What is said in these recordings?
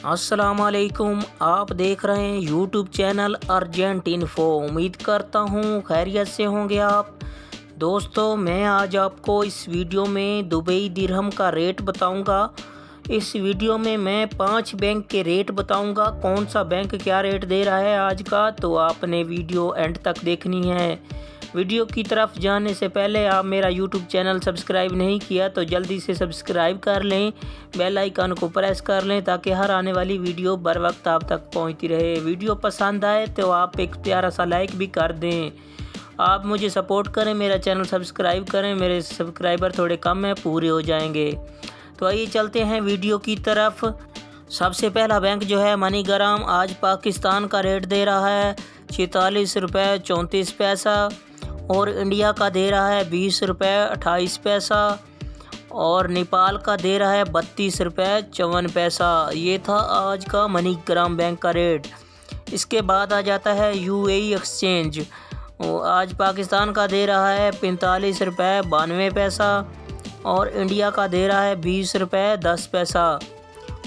अस्सलामुअलैकुम। आप देख रहे हैं यूट्यूब चैनल अर्जेंट इन्फो। उम्मीद करता हूँ खैरियत से होंगे आप। दोस्तों, मैं आज आपको इस वीडियो में दुबई दिरहम का रेट बताऊंगा। इस वीडियो में मैं 5 बैंक के रेट बताऊंगा, कौन सा बैंक क्या रेट दे रहा है आज का, तो आपने वीडियो एंड तक देखनी है। वीडियो की तरफ जाने से पहले आप मेरा यूट्यूब चैनल सब्सक्राइब नहीं किया तो जल्दी से सब्सक्राइब कर लें, बेल आइकन को प्रेस कर लें ताकि हर आने वाली वीडियो बर वक्त आप तक पहुंचती रहे। वीडियो पसंद आए तो आप एक प्यारा सा लाइक भी कर दें। आप मुझे सपोर्ट करें, मेरा चैनल सब्सक्राइब करें। मेरे सब्सक्राइबर थोड़े कम हैं, पूरे हो जाएंगे। तो आइए चलते हैं वीडियो की तरफ। सबसे पहला बैंक जो है मनीग्राम, आज पाकिस्तान का रेट दे रहा है 46 रुपये 34 पैसा और इंडिया का दे रहा है 20 रुपये 28 पैसा और नेपाल का दे रहा है 32 रुपये 54 पैसा। ये था आज का मनीग्राम बैंक का रेट। इसके बाद आ जाता है यूएई एक्सचेंज। आज पाकिस्तान का दे रहा है 45 रुपये 92 पैसा और इंडिया का दे रहा है 20 रुपये 10 पैसा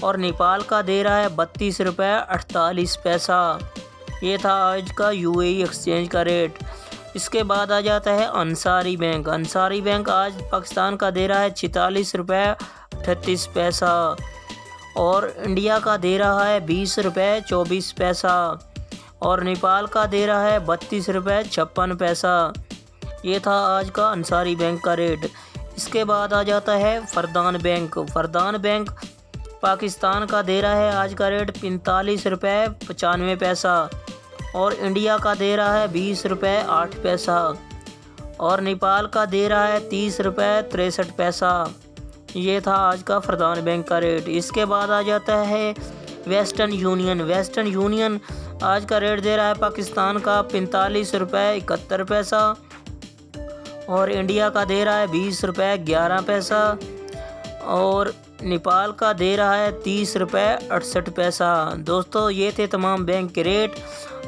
और नेपाल का दे रहा है 32 रुपये 48 पैसा। ये था आज का यूएई एक्सचेंज का रेट। इसके बाद आ जाता है अंसारी बैंक। अंसारी बैंक आज पाकिस्तान का दे रहा है 46 रुपये 38 पैसा और इंडिया का दे रहा है 20 रुपये 24 पैसा और नेपाल का दे रहा है 32 रुपये 56 पैसा। ये था आज का अंसारी बैंक का रेट। इसके बाद आ जाता है फरदान बैंक। फरदान बैंक पाकिस्तान का दे रहा है आज का रेट 45 रुपये 95 पैसा और इंडिया का दे रहा है 20 रुपये 8 पैसा और नेपाल का दे रहा है 30 रुपये 63 पैसा। ये था आज का फरदान बैंक का रेट। इसके बाद आ जाता है वेस्टर्न यूनियन। वेस्टर्न यूनियन आज का रेट दे रहा है पाकिस्तान का 45 रुपये 71 पैसा और इंडिया का दे रहा है 20 रुपये 11 पैसा और नेपाल का दे रहा है 30 रुपये 68 पैसा। दोस्तों, ये थे तमाम बैंक के रेट।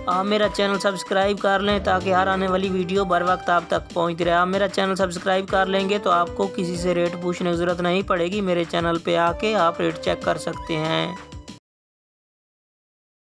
आप मेरा चैनल सब्सक्राइब कर लें ताकि हर आने वाली वीडियो बर वक्त आप तक पहुंचती रहे। आप मेरा चैनल सब्सक्राइब कर लेंगे तो आपको किसी से रेट पूछने की ज़रूरत नहीं पड़ेगी। मेरे चैनल पे आके आप रेट चेक कर सकते हैं।